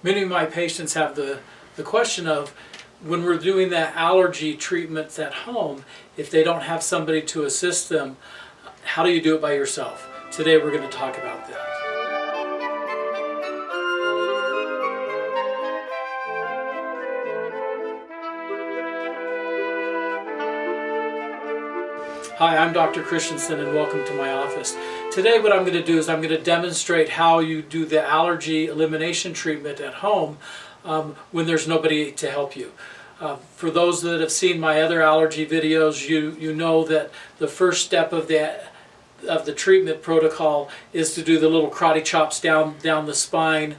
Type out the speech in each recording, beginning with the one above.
Many of my patients have the question of, when we're doing that allergy treatments at home, if they don't have somebody to assist them, how do you do it by yourself? Today we're going to talk about that. Hi, I'm Dr. Christensen and welcome to my office. Today what I'm going to do is I'm going to demonstrate how you do the allergy elimination treatment at home when there's nobody to help you. For those that have seen my other allergy videos, you know that the first step of the treatment protocol is to do the little karate chops down the spine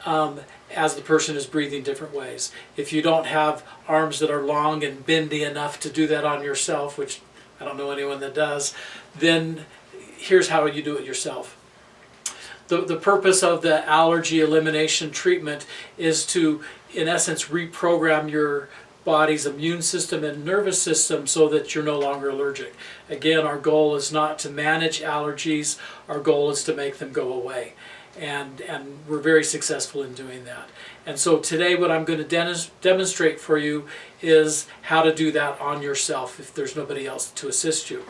as the person is breathing different ways. If you don't have arms that are long and bendy enough to do that on yourself, which I don't know anyone that does, then here's how you do it yourself. The purpose of the allergy elimination treatment is to, in essence, reprogram your body's immune system and nervous system so that you're no longer allergic. Again, our goal is not to manage allergies, our goal is to make them go away. And we're very successful in doing that. And so today what I'm going to demonstrate for you is how to do that on yourself if there's nobody else to assist you.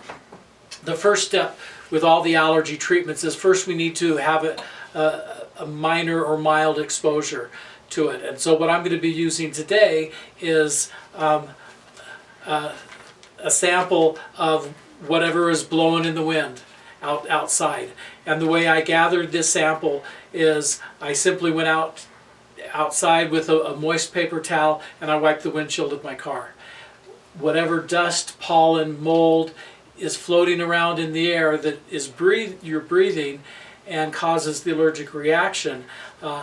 The first step with all the allergy treatments is first we need to have a minor or mild exposure to it. And so what I'm going to be using today is a sample of whatever is blowing in the wind outside. And the way I gathered this sample is I simply went outside with a moist paper towel and I wiped the windshield of my car. Whatever dust, pollen, mold is floating around in the air that is you're breathing and causes the allergic reaction,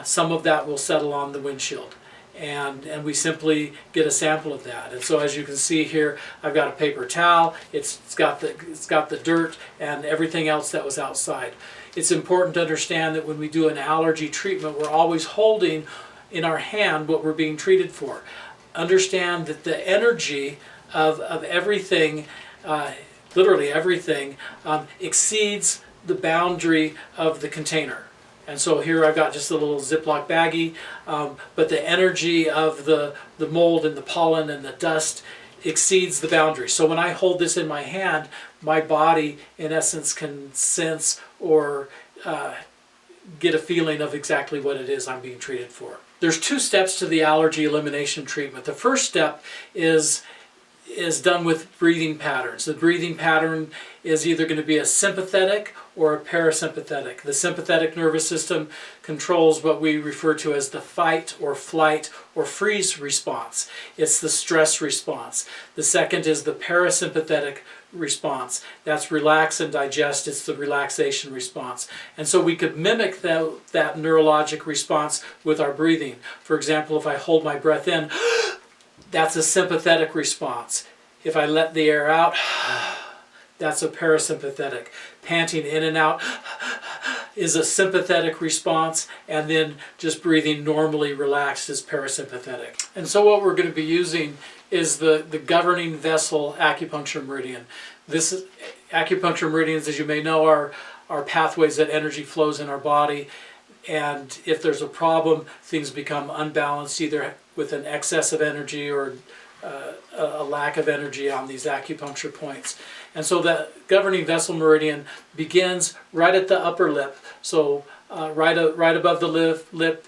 some of that will settle on the windshield. And we simply get a sample of that. And so as you can see here, I've got a paper towel, it's got the dirt and everything else that was outside. It's important to understand that when we do an allergy treatment, we're always holding in our hand what we're being treated for. Understand that the energy of everything, literally everything, exceeds the boundary of the container. And so here I've got just a little Ziploc baggie, but the energy of the mold and the pollen and the dust exceeds the boundary. So when I hold this in my hand, my body in essence can sense or get a feeling of exactly what it is I'm being treated for. There's two steps to the allergy elimination treatment. The first step is done with breathing patterns. The breathing pattern is either going to be a sympathetic or a parasympathetic. The sympathetic nervous system controls what we refer to as the fight or flight or freeze response. It's the stress response. The second is the parasympathetic response. That's relax and digest. It's the relaxation response. And so we could mimic that neurologic response with our breathing. For example, if I hold my breath in, that's a sympathetic response. If I let the air out, that's a parasympathetic. Panting in and out is a sympathetic response, and then just breathing normally relaxed is parasympathetic. And so what we're going to be using is the governing vessel acupuncture meridian. Acupuncture meridians, as you may know, are pathways that energy flows in our body. And if there's a problem, things become unbalanced, either with an excess of energy or a lack of energy on these acupuncture points. And so the governing vessel meridian begins right at the upper lip, so right above the lip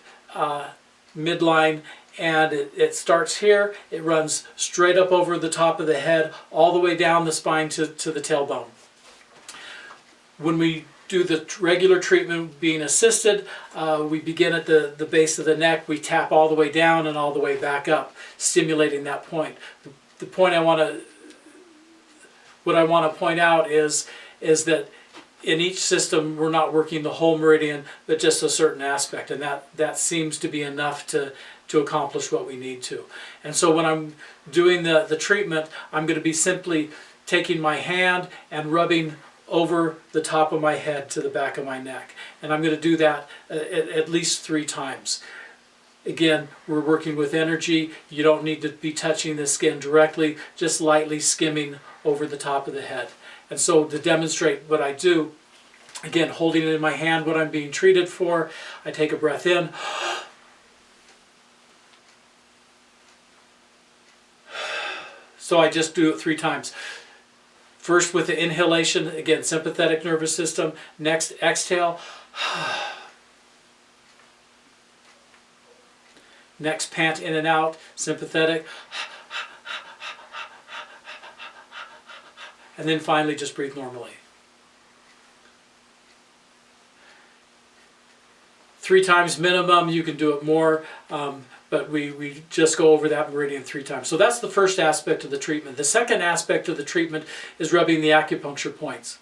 midline, and it starts here, it runs straight up over the top of the head, all the way down the spine to the tailbone. When we do the regular treatment being assisted, we begin at the base of the neck, we tap all the way down and all the way back up, stimulating that point. The point what I want to point out is that in each system we're not working the whole meridian, but just a certain aspect, and that seems to be enough to accomplish what we need to. And so when I'm doing the treatment, I'm going to be simply taking my hand and rubbing over the top of my head to the back of my neck. And I'm going to do that at least 3 times. Again, we're working with energy. You don't need to be touching the skin directly, just lightly skimming over the top of the head. And so to demonstrate what I do, again, holding it in my hand what I'm being treated for, I take a breath in, So I just do it 3 times. First with the inhalation, again, sympathetic nervous system. Next, exhale. Next, pant in and out, sympathetic. And then finally, just breathe normally. 3 times minimum. You can do it more, but we just go over that meridian 3 times. So that's the first aspect of the treatment. The second aspect of the treatment is rubbing the acupuncture points.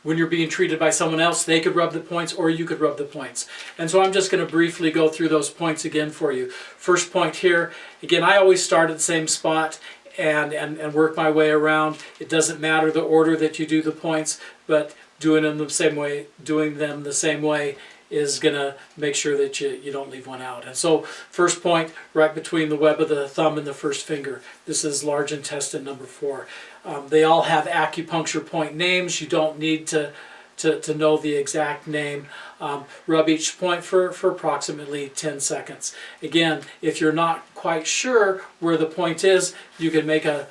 When you're being treated by someone else, they could rub the points or you could rub the points. And so I'm just going to briefly go through those points again for you. First point here, again, I always start at the same spot and work my way around. It doesn't matter the order that you do the points, but doing them the same way is going to make sure that you don't leave one out. And so first point, right between the web of the thumb and the first finger. This is large intestine number 4. They all have acupuncture point names. You don't need to know the exact name. Rub each point for approximately 10 seconds. Again, if you're not quite sure where the point is, you can make a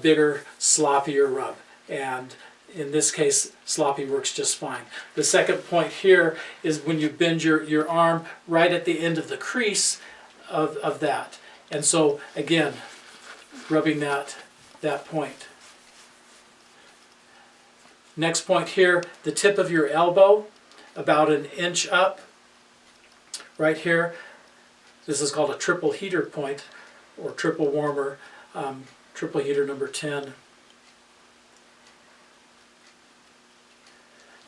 bigger, sloppier rub. And in this case, sloppy works just fine. The second point here is when you bend your arm right at the end of the crease of that. And so, again, rubbing that point. Next point here, the tip of your elbow, about 1 inch up, right here. This is called a triple heater point, or triple warmer, triple heater number 10.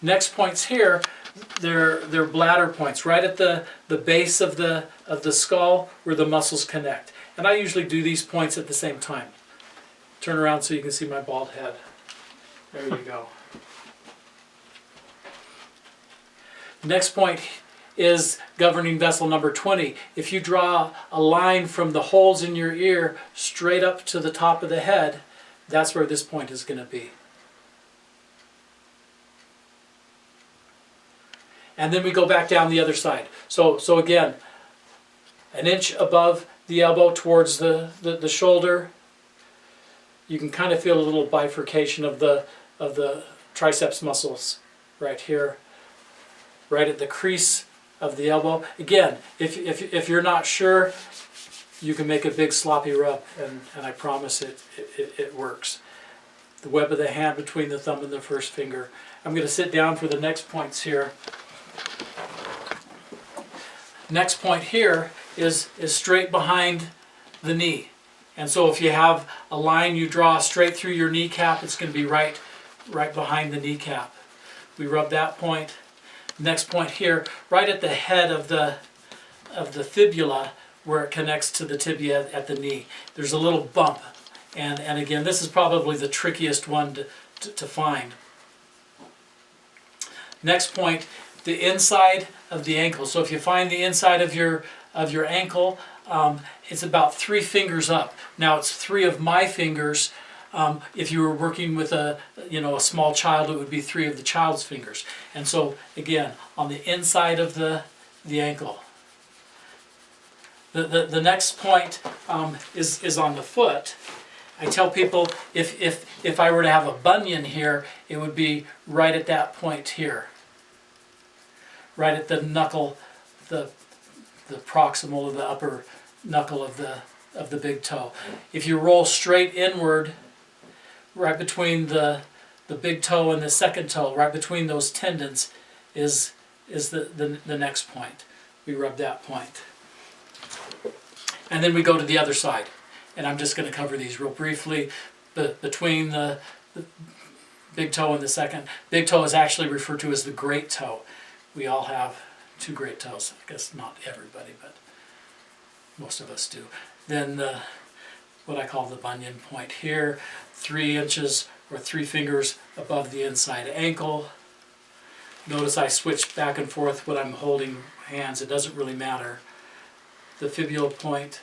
Next points here, they're bladder points, right at the base of the skull where the muscles connect. And I usually do these points at the same time. Turn around so you can see my bald head. There you go. Next point is governing vessel number 20. If you draw a line from the holes in your ear straight up to the top of the head, that's where this point is going to be. And then we go back down the other side. So again, 1 inch above the elbow towards the shoulder. You can kind of feel a little bifurcation of the triceps muscles right here, right at the crease of the elbow. Again, if you're not sure, you can make a big sloppy rub, and I promise it works. The web of the hand between the thumb and the first finger. I'm going to sit down for the next points here. Next point here is straight behind the knee. And so if you have a line you draw straight through your kneecap, it's going to be right behind the kneecap. We rub that point. Next point here, right at the head of the fibula where it connects to the tibia at the knee. There's a little bump. And again, this is probably the trickiest one to find. Next point, the inside of the ankle. So if you find the inside of your ankle, it's about 3 fingers up. Now it's 3 of my fingers. If you were working with a small child, it would be 3 of the child's fingers. And so again, on the inside of the ankle. The next point is on the foot. I tell people if I were to have a bunion here, it would be right at that point here. Right at the knuckle, the proximal of the upper knuckle of the big toe. If you roll straight inward, right between the big toe and the second toe, right between those tendons, is the next point. We rub that point. And then we go to the other side. And I'm just going to cover these real briefly. Between the big toe and the second. Big toe is actually referred to as the great toe. We all have 2 great toes. I guess not everybody, but most of us do. Then what I call the bunion point here, 3 inches or 3 fingers above the inside ankle. Notice I switch back and forth when I'm holding hands. It doesn't really matter. The fibula point,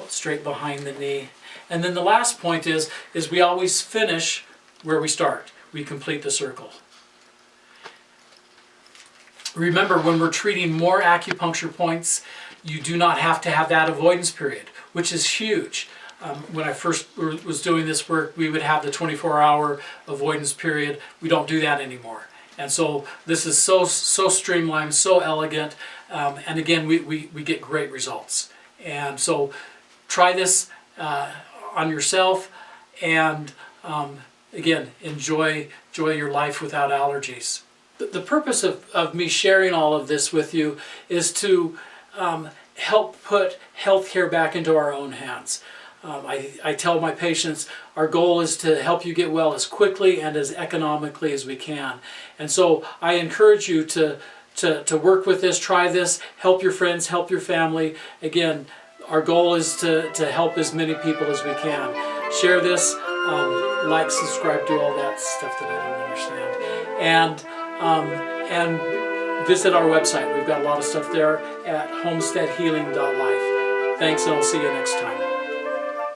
straight behind the knee. And then the last point is we always finish where we start. We complete the circle. Remember, when we're treating more acupuncture points, you do not have to have that avoidance period, which is huge. When I first was doing this work, we would have the 24-hour avoidance period. We don't do that anymore. And so this is so streamlined, so elegant, and again, we get great results. And so try this on yourself, and again, enjoy your life without allergies. The purpose of me sharing all of this with you is to help put healthcare back into our own hands. I tell my patients our goal is to help you get well as quickly and as economically as we can. And so I encourage you to work with this, try this, help your friends, help your family. Again, our goal is to help as many people as we can. Share this, like, subscribe, do all that stuff that I don't understand. And visit our website. We've got a lot of stuff there at homesteadhealing.life. Thanks, and I'll see you next time.